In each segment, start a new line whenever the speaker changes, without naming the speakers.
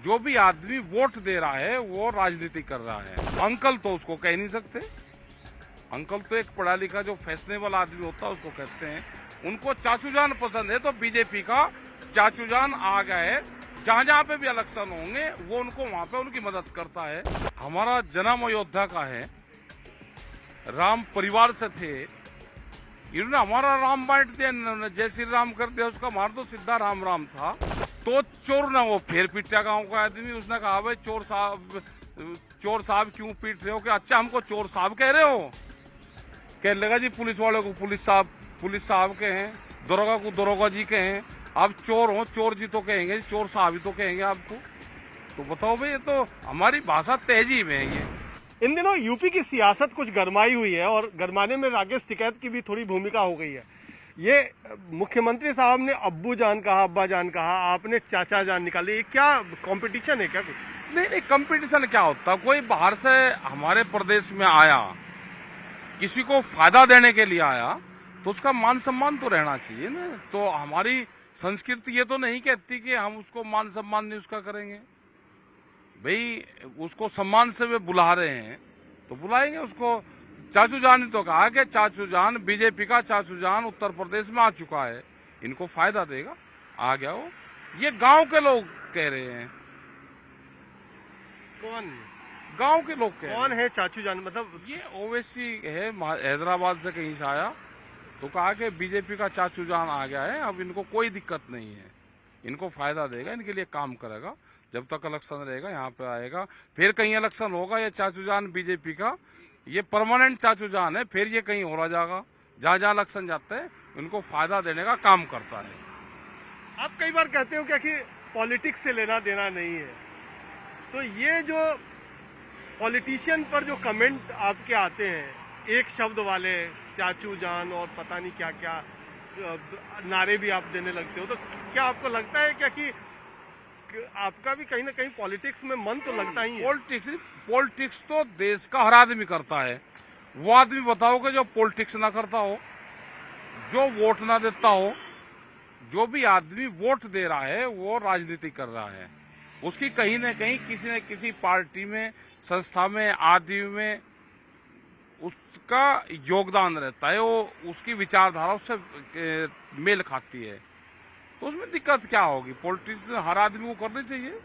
जो भी आदमी वोट दे रहा है वो राजनीति कर रहा है। अंकल तो उसको कह नहीं सकते। अंकल तो एक पढ़ा लिखा जो फैशनेबल आदमी होता है उसको कहते हैं। उनको चाचूजान पसंद है तो बीजेपी का चाचूजान आ गया है। जहां जहां पे भी इलेक्शन होंगे वो उनको वहां पे उनकी मदद करता है। हमारा जन्म अयोध्या का है, राम परिवार से थे। इन्होंने हमारा राम बांट दिया, इन्होंने जय श्री राम कर दिया। उसका हमारा तो सीधा राम राम था। तो चोर ना वो फिर पिटा गांव का आदमी। उसने कहा भाई चोर साहब क्यों पीट रहे हो? कि अच्छा हमको चोर साहब कह रहे हो? कह लगा जी पुलिस वालों को पुलिस साहब के हैं, दरोगा को दरोगा जी के हैं। आप चोर हो, चोर जी तो कहेंगे, चोर साहब ही तो कहेंगे आपको। तो बताओ भाई, ये तो हमारी भाषा तहजीब है। ये
इन दिनों यूपी की सियासत कुछ गरमाई हुई है और गरमाने में राकेश टिकैत की भी थोड़ी भूमिका हो गई है। ये मुख्यमंत्री साहब ने अब्बू जान कहा, अब्बा जान कहा, आपने चाचा जान निकाले। ये क्या कंपटीशन है क्या? कुछ
नहीं, कंपटीशन क्या होता? कोई बाहर से हमारे प्रदेश में आया, किसी को फायदा देने के लिए आया, तो उसका मान सम्मान तो रहना चाहिए ना। तो हमारी संस्कृति ये तो नहीं कहती कि हम उसको मान सम्मान नहीं उसका करेंगे। भाई उसको सम्मान से वे बुला रहे हैं तो बुलाएंगे उसको। चाचू जान ने तो कहा कि चाचू जान, बीजेपी का चाचू जान उत्तर प्रदेश में आ चुका है, इनको फायदा देगा, आ गया वो। ये गांव के लोग कह रहे हैं।
कौन
गांव के लोग कह रहे हैं।
कौन है चाचू जान? मतलब
ये ओवैसी है, हैदराबाद से कहीं से आया, तो कहा कि बीजेपी का चाचू जान आ गया है, अब इनको कोई दिक्कत नहीं है, इनको फायदा देगा, इनके लिए काम करेगा। जब तक इलेक्शन रहेगा यहाँ पे आएगा, फिर कहीं इलेक्शन होगा, ये चाचू जान बीजेपी का ये परमानेंट चाचू जान है, फिर ये कहीं हो रहा जाएगा। जहां जहां इलेक्शन जाते हैं इनको फायदा देने का काम करता है।
आप कई बार कहते हो क्या कि पॉलिटिक्स से लेना देना नहीं है, तो ये जो पॉलिटिशियन पर जो कमेंट आपके आते हैं एक शब्द वाले, चाचू जान और पता नहीं क्या क्या नारे भी आप देने लगते हो, तो क्या आपको लगता है क्या कि आपका भी कहीं ना कहीं पॉलिटिक्स में मन तो लगता ही है?
पॉलिटिक्स तो देश का हर आदमी करता है। वो आदमी बताओ कि जो पॉलिटिक्स ना करता हो, जो वोट ना देता हो। जो भी आदमी वोट दे रहा है वो राजनीति कर रहा है। उसकी कहीं न कहीं किसी न किसी पार्टी में, संस्था में, आदि में उसका योगदान रहता है। वो उसकी विचारधारा उससे मेल खाती है, तो उसमें दिक्कत क्या होगी? पॉलिटिक्स हर आदमी को करनी चाहिए।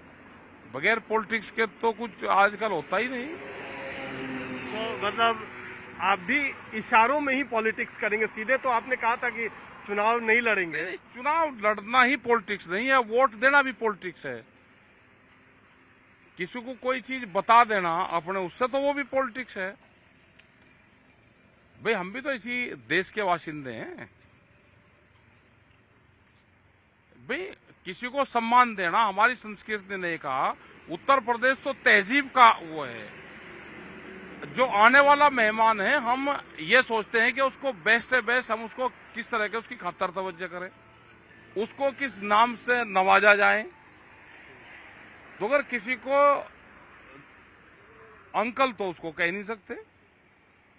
बगैर पॉलिटिक्स के तो कुछ आजकल होता ही नहीं।
तो मतलब आप भी इशारों में ही पॉलिटिक्स करेंगे? सीधे तो आपने कहा था कि चुनाव नहीं लड़ेंगे।
चुनाव लड़ना ही पॉलिटिक्स नहीं है, वोट देना भी पॉलिटिक्स है। किसी को कोई चीज बता देना अपने उससे, तो वो भी पॉलिटिक्स है। भाई हम भी तो इसी देश के वासिंदे हैं। भाई किसी को सम्मान देना हमारी संस्कृति ने कहा। उत्तर प्रदेश तो तहजीब का वो है। जो आने वाला मेहमान है, हम ये सोचते हैं कि उसको बेस्ट है बेस्ट, हम उसको किस तरह के उसकी खातर तवज्जो करें, उसको किस नाम से नवाजा जाए। तो अगर किसी को अंकल तो उसको कह नहीं सकते।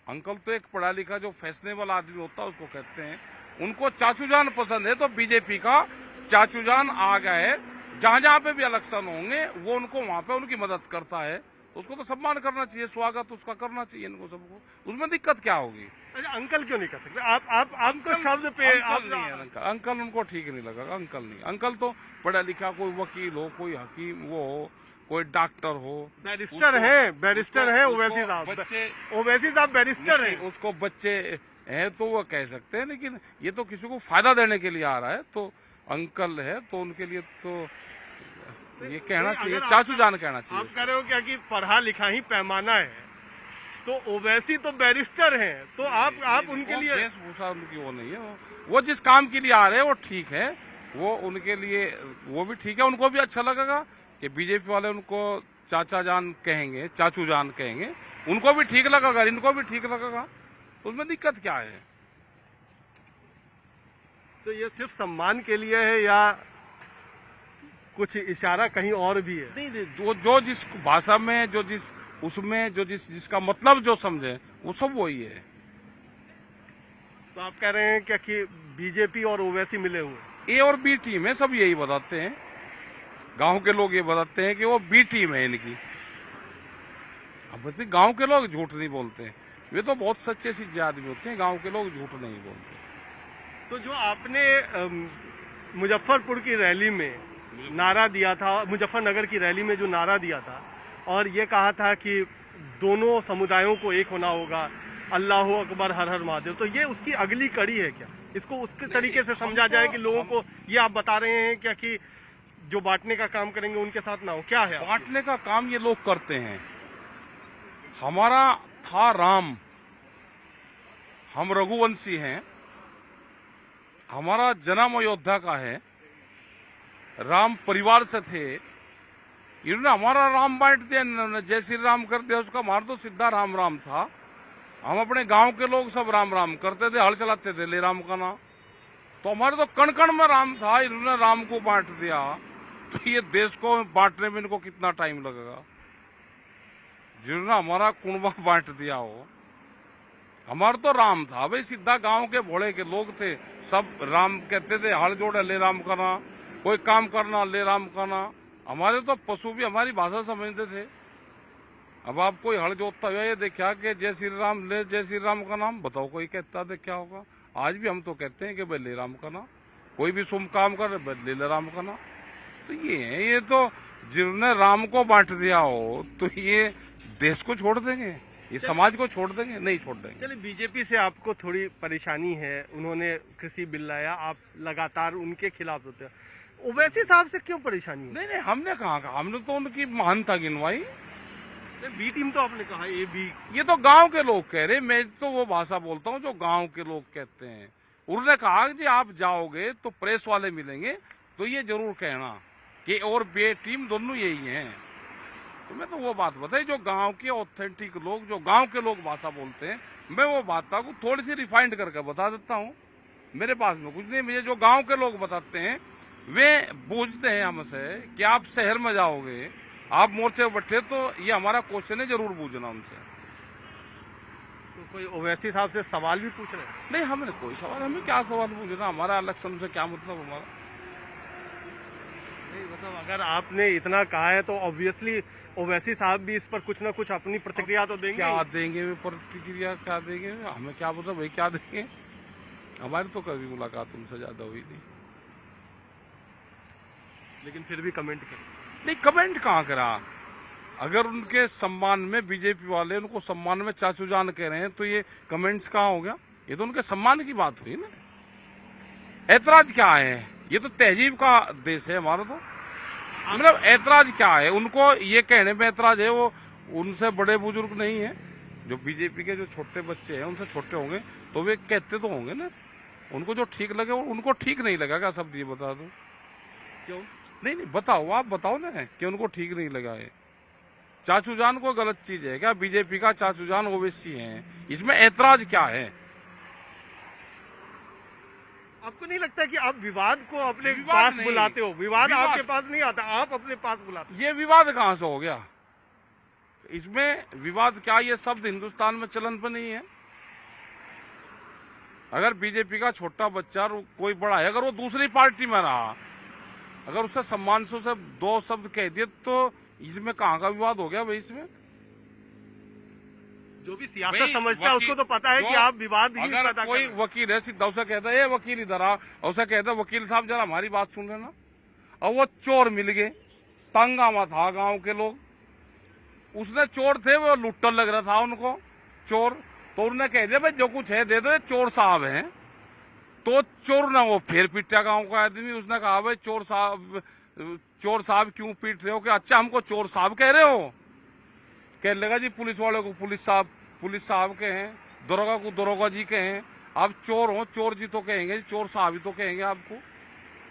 अंकल तो एक पढ़ा लिखा जो फैशनेबल आदमी होता है उसको कहते हैं। उनको चाचूजान पसंद है तो बीजेपी का चाचूजान आ गया है। जहां जहां पे भी इलेक्शन होंगे वो उनको वहां पे उनकी मदद करता है, तो उसको तो सम्मान करना चाहिए, स्वागत उसका करना चाहिए इनको सबको। उसमें दिक्कत क्या होगी?
अच्छा, अंकल क्यों नहीं कर सकते? आपको शब्द पे
अंकल नहीं है। अंकल उनको ठीक नहीं लगा। अंकल नहीं, अंकल तो पढ़ा लिखा कोई वकील हो, कोई हकीम वो हो, कोई डॉक्टर हो।
बैरिस्टर है ओवैसी साहब। ओवैसी साहब बैरिस्टर है,
उसको बच्चे हैं तो वो कह सकते हैं, लेकिन ये तो किसी को फायदा देने के लिए आ रहा है, तो अंकल है तो उनके लिए तो ये कहना चाहिए, चाचू जान कहना चाहिए।
आप कह रहे हो क्या कि पढ़ा लिखा ही पैमाना है, तो ओवैसी तो बैरिस्टर हैं, तो आप उनके लिए
वेशभूषा उनकी वो नहीं है। वो जिस काम के लिए आ रहे हैं वो ठीक है, वो उनके लिए वो भी ठीक है। उनको भी अच्छा लगेगा कि बीजेपी वाले उनको चाचा जान कहेंगे, चाचू जान कहेंगे, उनको भी ठीक लगेगा, इनको भी ठीक लगेगा, तो उसमें दिक्कत क्या है?
तो ये सिर्फ सम्मान के लिए है या कुछ इशारा कहीं और भी है?
नहीं, जो जिस भाषा में, जो जिस उसमें, जो जिसका मतलब जो समझे वो सब वही है।
तो आप कह रहे हैं क्या कि बीजेपी और ओवैसी मिले हुए?
ए और बी टीम है, सब यही बताते हैं। गांव के लोग ये बताते हैं कि वो बी टीम है इनकी। अब बताइए, गांव के लोग झूठ नहीं बोलते हैं, वे तो बहुत सच्चे सीधे आदमी होते हैं, गांव के लोग झूठ नहीं बोलते।
तो जो आपने मुजफ्फरपुर की रैली में नारा दिया था, मुजफ्फरनगर की रैली में जो नारा दिया था और ये कहा था कि दोनों समुदायों को एक होना होगा, अल्लाह अकबर हर हर महादेव, तो ये उसकी अगली कड़ी है क्या? इसको उसके तरीके से समझा जाए कि लोगों को ये आप बता रहे हैं क्या कि जो बांटने का काम करेंगे उनके साथ ना हो, क्या है?
बांटने का काम ये लोग करते हैं। हमारा था राम, हम रघुवंशी हैं, हमारा जन्म अयोध्या का है, राम परिवार से थे, इन्होंने हमारा राम बांट दिया, इन्होंने जय श्री राम कर दिया, उसका हमारा तो सीधा राम राम था। हम अपने गांव के लोग सब राम राम करते थे, हल चलाते थे ले राम का नाम, तो हमारे तो कण कण में राम था, इन्होंने राम को बांट दिया, तो ये देश को बांटने में इनको कितना टाइम लगेगा? जिन्होंने हमारा कुनबा बांट दिया हो, हमारा तो राम था भाई, सीधा गांव के भोले के लोग थे, सब राम कहते थे, हल जोड़े ले राम करना, कोई काम करना ले राम करना। हमारे तो पशु भी हमारी भाषा समझते थे। अब आप कोई हल जोतता हुआ ये देखा कि जय श्री राम ले, जय श्री राम का नाम बताओ, कोई कहता देखा होगा? आज भी हम तो कहते हैं कि भाई ले राम का नाम, कोई भी शुभ काम कर ले राम का नाम। तो ये तो जिन्होंने राम को बांट दिया हो, तो ये देश को छोड़ देंगे, ये समाज को छोड़ देंगे? नहीं छोड़ देंगे।
चलिए, बीजेपी से आपको थोड़ी परेशानी है, उन्होंने कृषि बिल लाया, आप लगातार उनके खिलाफ होते हैं, ओवैसी साहब से क्यों परेशानी है?
नहीं, हमने कहा, हमने तो उनकी महानता गिनवाई।
बी टीम तो आपने कहा,
ये तो गांव के लोग कह रहे, मैं तो वो भाषा बोलता हूँ जो गांव के लोग कहते हैं। उन्होंने कहा कि आप जाओगे तो प्रेस वाले मिलेंगे तो ये जरूर कहना कि और बी टीम दोनों यही हैं। तो मैं तो वो बात बताई जो गांव के ऑथेंटिक लोग, जो गांव के लोग भाषा बोलते हैं, मैं वो बात को थोड़ी सी रिफाइंड करके बता देता हूँ। मेरे पास में कुछ नहीं, मुझे जो गांव के लोग बताते हैं वे पूछते हैं हमसे कि आप शहर में जाओगे, आप मोर्चे पर बैठे, तो ये हमारा क्वेश्चन है, जरूर पूछना उनसे।
तो कोई ओवैसी साहब से सवाल भी पूछ रहे हैं?
नहीं, हमने कोई सवाल, हमें क्या सवाल पूछना, हमारा इलेक्शन से क्या मतलब हमारा?
नहीं, मतलब अगर आपने इतना कहा है तो ऑब्वियसली ओवैसी साहब भी इस पर कुछ ना कुछ अपनी प्रतिक्रिया तो देंगे।
क्या देंगे वे प्रतिक्रिया, क्या देंगे? हमें क्या पता भाई क्या देंगे? हमारी तो कभी मुलाकात उनसे ज्यादा हुई नहीं।
लेकिन फिर भी कमेंट करें?
नहीं, कमेंट कहाँ करा? अगर उनके सम्मान में बीजेपी वाले उनको सम्मान में चाचू जान कह रहे हैं तो ये कमेंट्स कहाँ हो गया? ये तो उनके सम्मान की बात हुई ना। ऐतराज क्या है? ये तो तहजीब का देश है हमारा, तो मतलब ऐतराज क्या है? उनको ये कहने में ऐतराज है, वो उनसे बड़े बुजुर्ग नहीं है, जो बीजेपी के जो छोटे बच्चे हैं उनसे छोटे होंगे तो वे कहते तो होंगे ना, उनको जो ठीक लगे वो उनको ठीक नहीं लगा क्या? शब्द ये बता दो
क्यों?
नहीं, बताओ, आप बताओ ना कि उनको ठीक नहीं लगा है। चाचू जान को गलत चीज है क्या? बीजेपी का चाचू जान ओवैसी है, इसमें ऐतराज क्या है?
आपको नहीं लगता कि आप विवाद को अपने पास बुलाते हो? विवाद आपके पास नहीं आता, आप अपने पास बुलाते हो।
ये विवाद कहां से हो गया? इसमें विवाद क्या? ये शब्द हिंदुस्तान में चलन पर नहीं है। अगर बीजेपी का छोटा बच्चा कोई बड़ा है, अगर वो दूसरी पार्टी में रहा, अगर उससे सम्मान से दो शब्द कह दिए तो इसमें कहां का विवाद हो गया भाई? इसमें
जो भी सियासत समझता है उसको तो पता है कि आप विवाद ही
अगर
पैदा
कोई वकील है, सीधा उसे कहता है ये वकील इधर आ, और उसे कहता है वकील साहब जरा हमारी बात सुन लेना, और वो चोर मिल गए, तंगामा था गांव के लोग, उसने चोर थे, वो लुट्टन लग रहा था उनको चोर, तो उन्होंने कह दिया भाई जो कुछ है दे दो, ये चोर साहब हैं। तो चोर ना वो फिर पीटा गांव का आदमी, उसने कहा भाई चोर साहब क्यों पीट रहे हो? कि अच्छा हमको चोर साहब कह रहे हो? कह लगा जी पुलिस वाले को पुलिस साहब के हैं, दरोगा को दरोगा जी के हैं, आप चोर हो, चोर जी तो कहेंगे, चोर साहब ही तो कहेंगे आपको।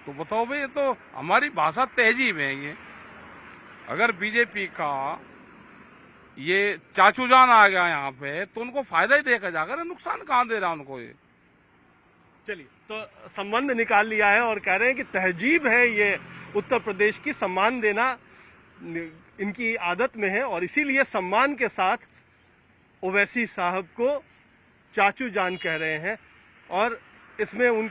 तो बताओ भाई, ये तो हमारी भाषा तहजीब है ये। अगर बीजेपी का ये चाचू जान आ गया यहाँ पे तो उनको फायदा ही देखा जाएगा ना, नुकसान कहाँ दे रहा उनको ये?
चलिए, तो संबंध निकाल लिया है और कह रहे हैं कि तहजीब है ये, उत्तर प्रदेश की सम्मान देना इनकी आदत में है, और इसीलिए सम्मान के साथ ओवैसी साहब को चाचू जान कह रहे हैं। और इसमें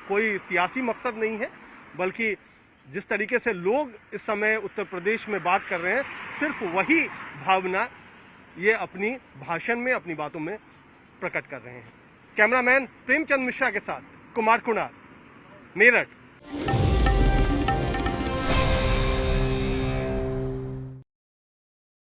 कोई सियासी मकसद नहीं है, बल्कि जिस तरीके से लोग इस समय उत्तर प्रदेश में बात कर रहे हैं, सिर्फ वही भावना ये अपनी भाषण में, अपनी बातों में प्रकट कर रहे हैं। कैमरामैन प्रेमचंद मिश्रा के साथ कुमार कुणाल, मेरठ।